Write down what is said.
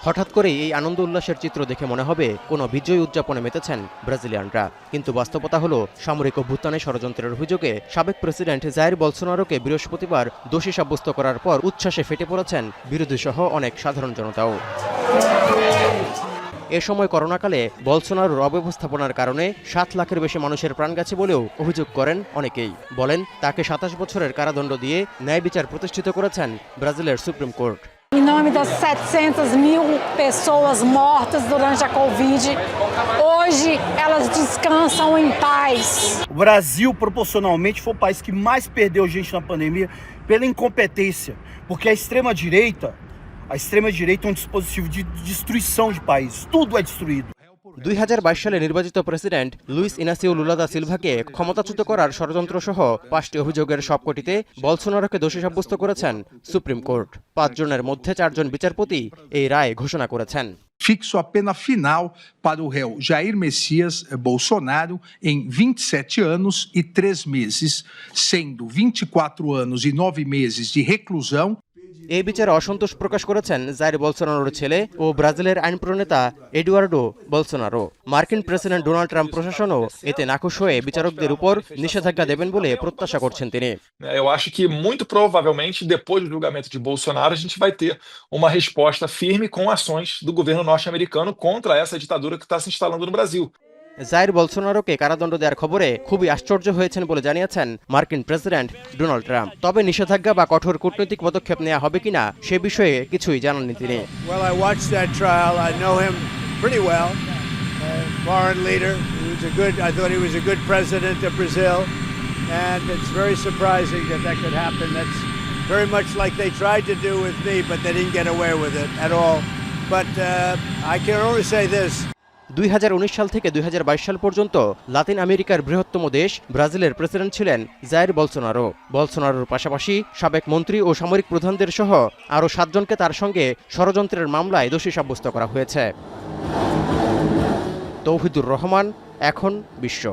হঠাৎ করেই এই আনন্দ উল্লাসের চিত্র দেখে মনে হবে কোনো বিজয় উদযাপনে মেতেছেন ব্রাজিলিয়ানরা, কিন্তু বাস্তবতা হলো সামরিক অভ্যুত্থানে ষড়যন্ত্রের অভিযোগে সাবেক প্রেসিডেন্ট জাইর বলসোনারোকে বৃহস্পতিবার দোষী সাব্যস্ত করার পর উচ্ছ্বাসে ফেটে পড়েছেন বিরোধীসহ অনেক সাধারণ জনতাও। এ সময় করোনাকালে বলসোনারোর অব্যবস্থাপনার কারণে ৭ লাখের বেশি মানুষের প্রাণ গেছে বলেও অভিযোগ করেন অনেকেই। বলেন তাকে ২৭ বছরের কারাদণ্ড দিয়ে ন্যায় বিচার প্রতিষ্ঠিত করেছেন ব্রাজিলের supreme court. Em nome das 700.000 pessoas mortas durante a Covid, hoje elas descansam em paz. O Brasil, proporcionalmente, foi o país que mais perdeu gente na pandemia pela incompetência, porque a extrema-direita é um dispositivo de destruição de país, tudo é destruído. ২০২২ সালে নির্বাচিত president Luiz Inacio Lula দা সিলভাকে ক্ষমতাচ্যুত করার ষড়যন্ত্র সহ ৫টি অভিযোগের সবকটিতে বলসোনারোকে দোষী সাব্যস্ত করেছেন সুপ্রিম কোর্ট। ৫ জনের মধ্যে ৪ জন বিচারপতি এই রায় ঘোষণা করেছেন। Fixo a pena final para o réu Jair Messias Bolsonaro em 27 anos e 3 meses, sendo 24 anos e 9 meses de reclusão. এই বিচারে অসন্তোষ প্রকাশ করেছেন জাইর বলসোনারোর ছেলে ও ব্রাজিলের আইন প্রণেতা এডুয়ার্ডো বলসোনারো। মার্কিন প্রেসিডেন্ট ডোনাল্ড ট্রাম্প প্রশাসনও এতে নাখুশ হয়ে বিচারকদের উপর নিষেধাজ্ঞা দেবেন বলে প্রত্যাশা করছেন তিনি। Eu acho que muito provavelmente depois do julgamento de Bolsonaro a gente vai ter uma resposta firme com ações do governo norte-americano contra essa ditadura que está se instalando no Brasil. Jair বলসোনারোকে কারাদণ্ড দেওয়ার খবরে খুবই আশ্চর্য হয়েছেন বলে জানিয়েছেন মার্কিন প্রেসিডেন্ট ডোনাল্ড ট্রাম্প। তবে নিষেধাজ্ঞা বা কঠোর কূটনৈতিক পদক্ষেপ নেওয়া হবে কিনা সে বিষয়ে কিছুই জানাননি তিনি। Well, I watched that trial. I know him pretty well. Foreign leader. I thought he was a good president of Brazil, and it's very surprising that could happen. That's very much like they tried to do with me, but they didn't get away with it at all. But I can only say this. ২০১৯ সাল থেকে ২০২২ সাল পর্যন্ত লাতিন আমেরিকার বৃহত্তম দেশ ব্রাজিলের president ছিলেন Jair Bolsonaro. বলসোনারোর পাশাপাশি সাবেক মন্ত্রী ও সামরিক প্রধানদের সহ আরও ৭ জনকে তার সঙ্গে ষড়যন্ত্রের মামলায় দোষী সাব্যস্ত করা হয়েছে। তৌহিদুর রহমান, এখন বিশ্ব।